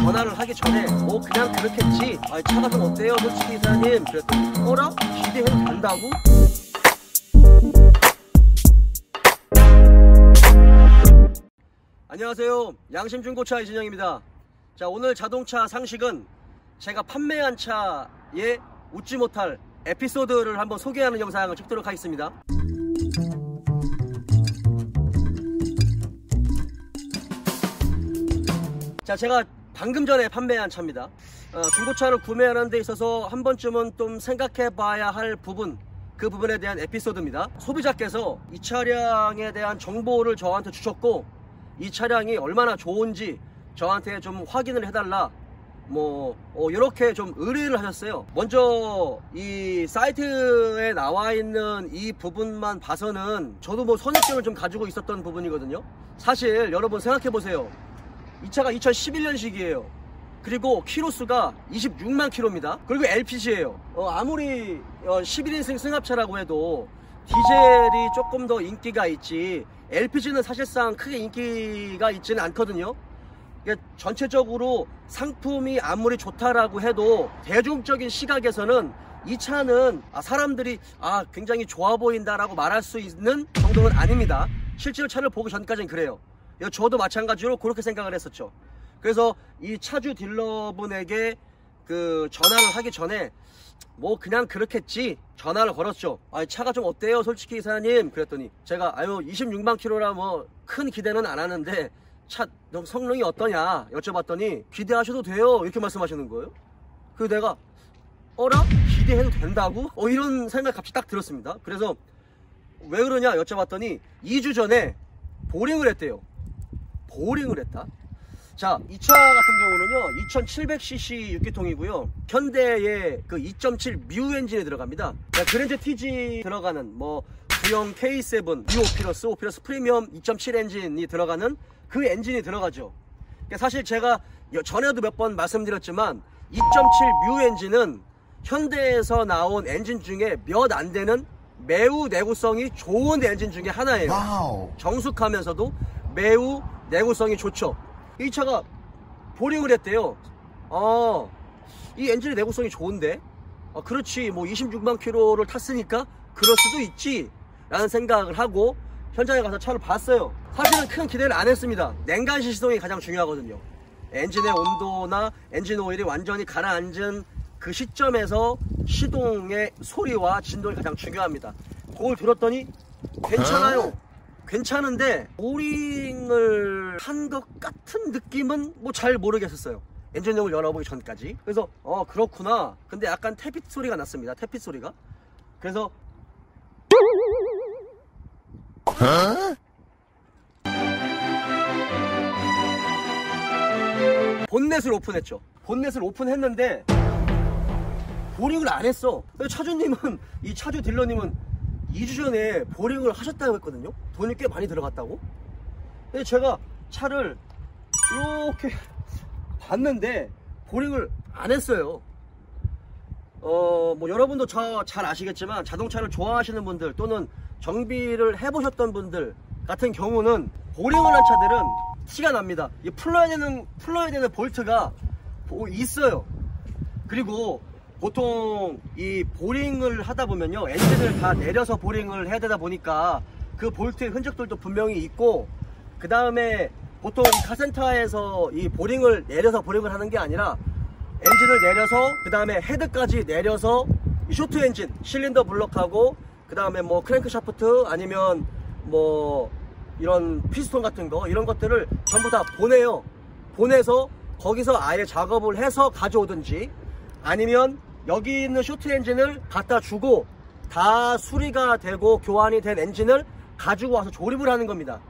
전화를 하기 전에 뭐 그냥 그렇겠지, 차가 좀 어때요 솔직히 이사님 그랬더니 어라? 기대해도 된다고? 안녕하세요, 양심중고차 이진영입니다. 자, 오늘 자동차 상식은 제가 판매한 차에 웃지 못할 에피소드를 한번 소개하는 영상을 찍도록 하겠습니다. 자, 제가 방금 전에 판매한 차입니다. 중고차를 구매하는 데 있어서 한 번쯤은 좀 생각해 봐야 할 부분, 그 부분에 대한 에피소드입니다. 소비자께서 이 차량에 대한 정보를 저한테 주셨고, 이 차량이 얼마나 좋은지 저한테 좀 확인을 해달라, 이렇게 좀 의뢰를 하셨어요. 먼저 이 사이트에 나와 있는 이 부분만 봐서는 저도 선입견을 좀 가지고 있었던 부분이거든요. 사실 여러분 생각해 보세요. 이 차가 2011년식이에요. 그리고 키로수가 26만 킬로입니다. 그리고 LPG예요. 아무리 11인승 승합차라고 해도 디젤이 조금 더 인기가 있지 LPG는 사실상 크게 인기가 있지는 않거든요. 전체적으로 상품이 아무리 좋다라고 해도 대중적인 시각에서는 이 차는 사람들이 굉장히 좋아 보인다라고 말할 수 있는 정도는 아닙니다. 실제로 차를 보기 전까지는 그래요. 저도 마찬가지로 그렇게 생각을 했었죠. 그래서 이 차주 딜러분에게 그 전화를 하기 전에 뭐 그냥 그렇겠지 전화를 걸었죠. 차가 좀 어때요 솔직히 이사님 그랬더니 제가 26만 킬로라 큰 기대는 안 하는데 차 성능이 어떠냐 여쭤봤더니 기대하셔도 돼요 이렇게 말씀하시는 거예요. 그래서 내가 어라? 기대해도 된다고? 이런 생각 갑자기 딱 들었습니다. 그래서 왜 그러냐 여쭤봤더니 2주 전에 보링을 했대요. 보링을 했다? 자, 이 차 같은 경우는요 2700cc 6기통이고요 현대의 그 2.7 뮤 엔진에 들어갑니다. 그랜저 TG 들어가는 구형 K7 오피러스 프리미엄 2.7 엔진이 들어가는 그 엔진이 들어가죠. 사실 제가 전에도 몇 번 말씀드렸지만 2.7 뮤 엔진은 현대에서 나온 엔진 중에 몇 안 되는 매우 내구성이 좋은 엔진 중에 하나예요. 와우. 정숙하면서도 매우 내구성이 좋죠. 이 차가 보링을 했대요. 이 엔진의 내구성이 좋은데 그렇지 26만 킬로를 탔으니까 그럴 수도 있지 라는 생각을 하고 현장에 가서 차를 봤어요. 사실은 큰 기대를 안 했습니다. 냉간시 시동이 가장 중요하거든요. 엔진의 온도나 엔진 오일이 완전히 가라앉은 그 시점에서 시동의 소리와 진동이 가장 중요합니다. 그걸 들었더니 괜찮아요. 괜찮은데 보링을 한 것 같은 느낌은 잘 모르겠었어요. 엔진용을 열어보기 전까지. 그래서 그렇구나. 근데 약간 태핏 소리가 났습니다. 태핏 소리가. 그래서 본넷을 오픈했죠. 본넷을 오픈했는데 보링을 안 했어. 차주님은, 이 차주 딜러님은 2주 전에 보링을 하셨다고 했거든요. 돈이 꽤 많이 들어갔다고. 근데 제가 차를 이렇게 봤는데 보링을 안 했어요. 여러분도 저 잘 아시겠지만 자동차를 좋아하시는 분들 또는 정비를 해보셨던 분들 같은 경우는 보링을 한 차들은 티가 납니다. 풀러야 되는 볼트가 있어요. 그리고 보통 이 보링을 하다 보면요 엔진을 다 내려서 보링을 해야 되다 보니까 그 볼트의 흔적들도 분명히 있고, 그 다음에 보통 카센터에서 이 보링을 내려서 보링을 하는 게 아니라 엔진을 내려서 그 다음에 헤드까지 내려서 이 쇼트 엔진 실린더 블럭하고 그 다음에 크랭크 샤프트 아니면 이런 피스톤 같은 거 이런 것들을 전부 다 보내요. 보내서 거기서 아예 작업을 해서 가져오든지 아니면 여기 있는 쇼트 엔진을 갖다 주고 다 수리가 되고 교환이 된 엔진을 가지고 와서 조립을 하는 겁니다.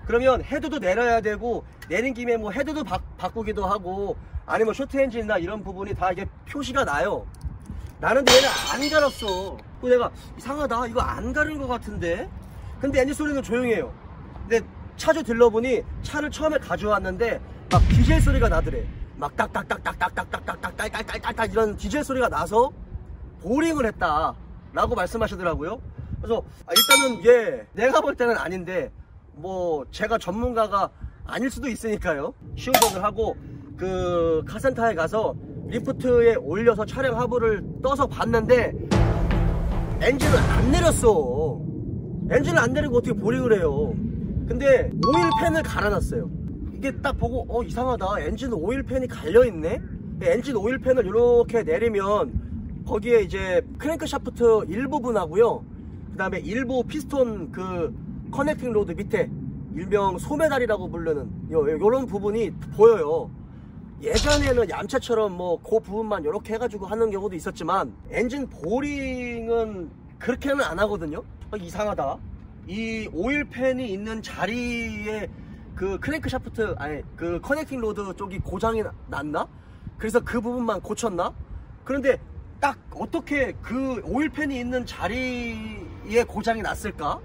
그러면 헤드도 내려야 되고 내린 김에 헤드도 바꾸기도 하고 아니면 쇼트 엔진이나 이런 부분이 다 이게 표시가 나요. 나는데 얘는 안 갈았어. 그래서 내가 이상하다 이거 안 가른 것 같은데, 근데 엔진 소리는 조용해요. 근데 차주 딜러분이 차를 처음에 가져왔는데 디젤 소리가 나더래. 딱딱딱딱딱딱딱딱딱딱딱딱딱 이런 디젤 소리가 나서 보링을 했다 라고 말씀하시더라고요. 그래서 일단은 내가 볼 때는 아닌데 제가 전문가가 아닐 수도 있으니까요. 시운전을 하고 그 카센터에 가서 리프트에 올려서 차량 하부를 떠서 봤는데 엔진을 안 내렸어. 엔진을 안 내리고 어떻게 보링을 해요. 근데 오일팬을 갈아놨어요. 이게 딱 보고 이상하다. 엔진 오일팬이 갈려있네. 엔진 오일팬을 이렇게 내리면 거기에 이제 크랭크 샤프트 일부분하고요, 그 다음에 일부 피스톤 그 커넥팅 로드 밑에 일명 소메달이라고 부르는 요런 부분이 보여요. 예전에는 얌체처럼 뭐 그 부분만 이렇게 해가지고 하는 경우도 있었지만 엔진 보링은 그렇게는 안 하거든요. 이상하다. 이 오일팬이 있는 자리에 그 크랭크 샤프트 그 커넥팅 로드 쪽이 고장이 났나? 그래서 그 부분만 고쳤나? 그런데 딱 어떻게 그 오일팬이 있는 자리에 고장이 났을까?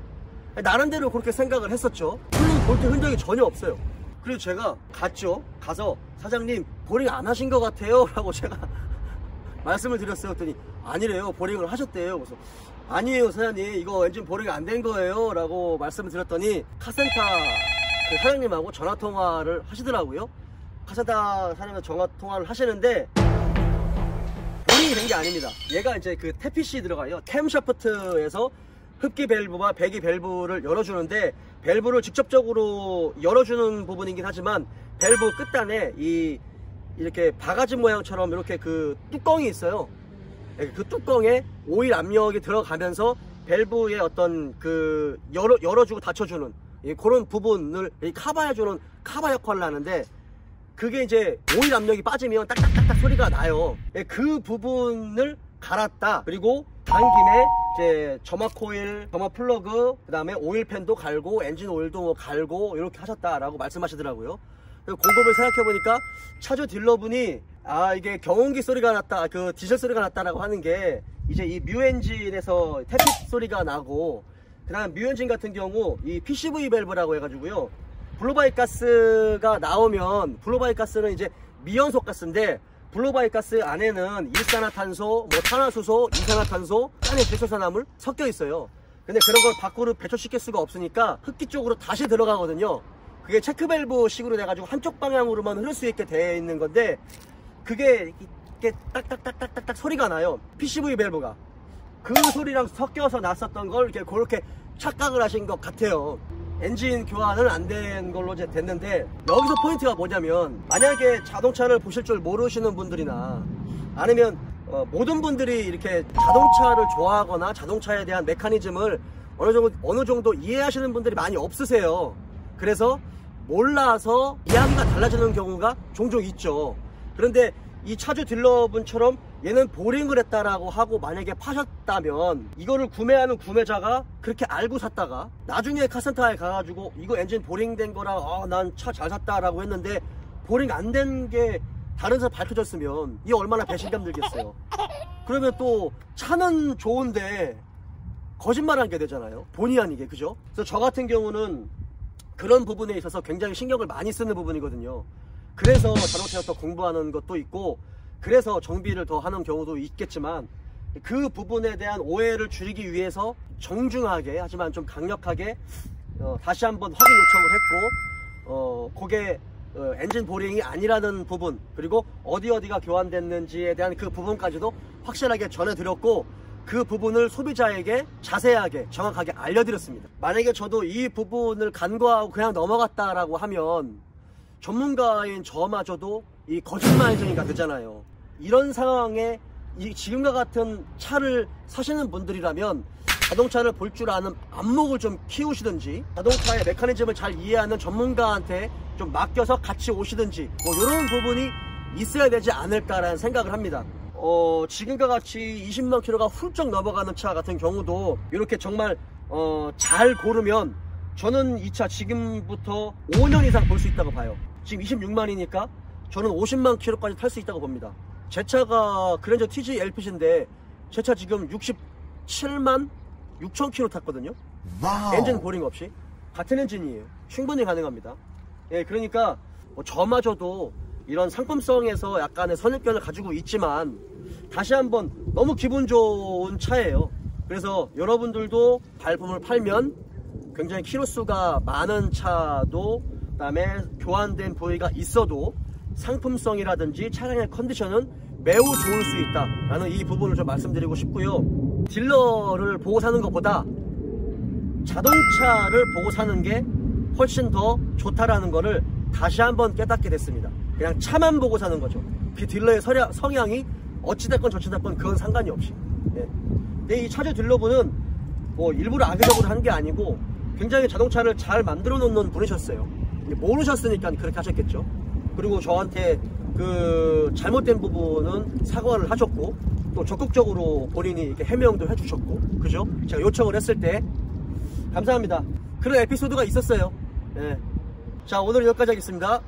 나름대로 그렇게 생각을 했었죠. 풀린 볼트 흔적이 전혀 없어요. 그래서 제가 갔죠. 가서 사장님 보링 안 하신 것 같아요 라고 제가 말씀을 드렸어요. 그랬더니 아니래요, 보링을 하셨대요. 그래서 아니에요 사장님, 이거 엔진 보링이 안 된 거예요 라고 말씀을 드렸더니 카센터 그 사장님하고 전화통화를 하시더라고요. 카센터 사장님과 전화통화를 하시는데 보링이 된 게 아닙니다. 얘가 이제 그 태핏이 들어가요. 캠 샤프트에서 흡기 밸브와 배기 밸브를 열어주는데, 밸브를 직접적으로 열어주는 부분이긴 하지만 밸브 끝단에 이렇게 바가지 모양처럼 이렇게 그 뚜껑이 있어요. 그 뚜껑에 오일 압력이 들어가면서 밸브의 어떤 그 열어주고 닫혀주는 그런 부분을 커버해주는 커버 역할을 하는데, 그게 이제 오일 압력이 빠지면 딱딱딱딱 소리가 나요. 그 부분을 갈았다. 그리고 간 김에 이제 점화 코일, 점화 플러그, 그 다음에 오일팬도 갈고 엔진 오일도 뭐 갈고 이렇게 하셨다라고 말씀하시더라고요. 공법을 생각해보니까 차주 딜러분이 이게 경운기 소리가 났다, 그 디젤 소리가 났다라고 하는 게 이제 이 뮤 엔진에서 태핏 소리가 나고, 그 다음 뮤 엔진 같은 경우 이 PCV 밸브라고 해가지고요, 블로바이 가스가 나오면, 블로바이 가스는 이제 미연소 가스인데 블로바이 가스 안에는 일산화탄소, 뭐 탄화수소, 이산화탄소, 짠의 질소산화물 섞여 있어요. 근데 그런 걸 밖으로 배출시킬 수가 없으니까 흡기 쪽으로 다시 들어가거든요. 그게 체크밸브 식으로 돼가지고 한쪽 방향으로만 흐를 수 있게 되어 있는 건데, 그게 이렇게 딱딱딱딱딱 소리가 나요. PCV 밸브가 그 소리랑 섞여서 났었던 걸 이렇게 그렇게 착각을 하신 것 같아요. 엔진 교환은 안 된 걸로 이제 됐는데, 여기서 포인트가 뭐냐면, 만약에 자동차를 보실 줄 모르시는 분들이나 아니면 모든 분들이 이렇게 자동차를 좋아하거나 자동차에 대한 메커니즘을 어느 정도 이해하시는 분들이 많이 없으세요. 그래서 몰라서 이야기가 달라지는 경우가 종종 있죠. 그런데 이 차주 딜러분처럼 얘는 보링을 했다라고 하고 만약에 파셨다면, 이거를 구매하는 구매자가 그렇게 알고 샀다가 나중에 카센터에 가가지고 이거 엔진 보링된 거라 난 차 잘 샀다라고 했는데 보링 안 된 게 다른 사람 밝혀졌으면 이게 얼마나 배신감 들겠어요. 그러면 또 차는 좋은데 거짓말한 게 되잖아요, 본의 아니게. 그죠? 그래서 저 같은 경우는 그런 부분에 있어서 굉장히 신경을 많이 쓰는 부분이거든요. 그래서 자동차를 더 공부하는 것도 있고, 그래서 정비를 더 하는 경우도 있겠지만, 그 부분에 대한 오해를 줄이기 위해서 정중하게 하지만 좀 강력하게 다시 한번 확인 요청을 했고, 그게 엔진 보링이 아니라는 부분, 그리고 어디가 교환됐는지에 대한 그 부분까지도 확실하게 전해드렸고, 그 부분을 소비자에게 자세하게 정확하게 알려드렸습니다. 만약에 저도 이 부분을 간과하고 그냥 넘어갔다라고 하면 전문가인 저마저도 이 거짓말쟁이가 되잖아요. 이런 상황에 지금과 같은 차를 사시는 분들이라면 자동차를 볼 줄 아는 안목을 좀 키우시든지, 자동차의 메커니즘을 잘 이해하는 전문가한테 좀 맡겨서 같이 오시든지, 뭐 이런 부분이 있어야 되지 않을까라는 생각을 합니다. 지금과 같이 20만 킬로가 훌쩍 넘어가는 차 같은 경우도 이렇게 정말 잘 고르면 저는 이 차 지금부터 5년 이상 볼 수 있다고 봐요. 지금 26만이니까 저는 50만 킬로까지 탈 수 있다고 봅니다. 제 차가 그랜저 TG LPG인데 제 차 지금 67만 6천 킬로 탔거든요. 와우. 엔진 보링 없이 같은 엔진이에요. 충분히 가능합니다. 예, 그러니까 저마저도 이런 상품성에서 약간의 선입견을 가지고 있지만 다시 한번 너무 기분 좋은 차예요. 그래서 여러분들도 발품을 팔면 굉장히 키로수가 많은 차도, 그 다음에 교환된 부위가 있어도 상품성이라든지 차량의 컨디션은 매우 좋을 수 있다라는 이 부분을 좀 말씀드리고 싶고요. 딜러를 보고 사는 것보다 자동차를 보고 사는 게 훨씬 더 좋다라는 거를 다시 한번 깨닫게 됐습니다. 그냥 차만 보고 사는 거죠. 그 딜러의 성향이 어찌됐건 저찌됐건 그건 상관이 없이. 근데 이 차주 딜러분은 뭐 일부러 악의적으로 한 게 아니고 굉장히 자동차를 잘 만들어 놓는 분이셨어요. 모르셨으니까 그렇게 하셨겠죠. 그리고 저한테 그 잘못된 부분은 사과를 하셨고, 또 적극적으로 본인이 이렇게 해명도 해주셨고, 그죠? 제가 요청을 했을 때 감사합니다. 그런 에피소드가 있었어요. 자, 오늘은 여기까지 하겠습니다.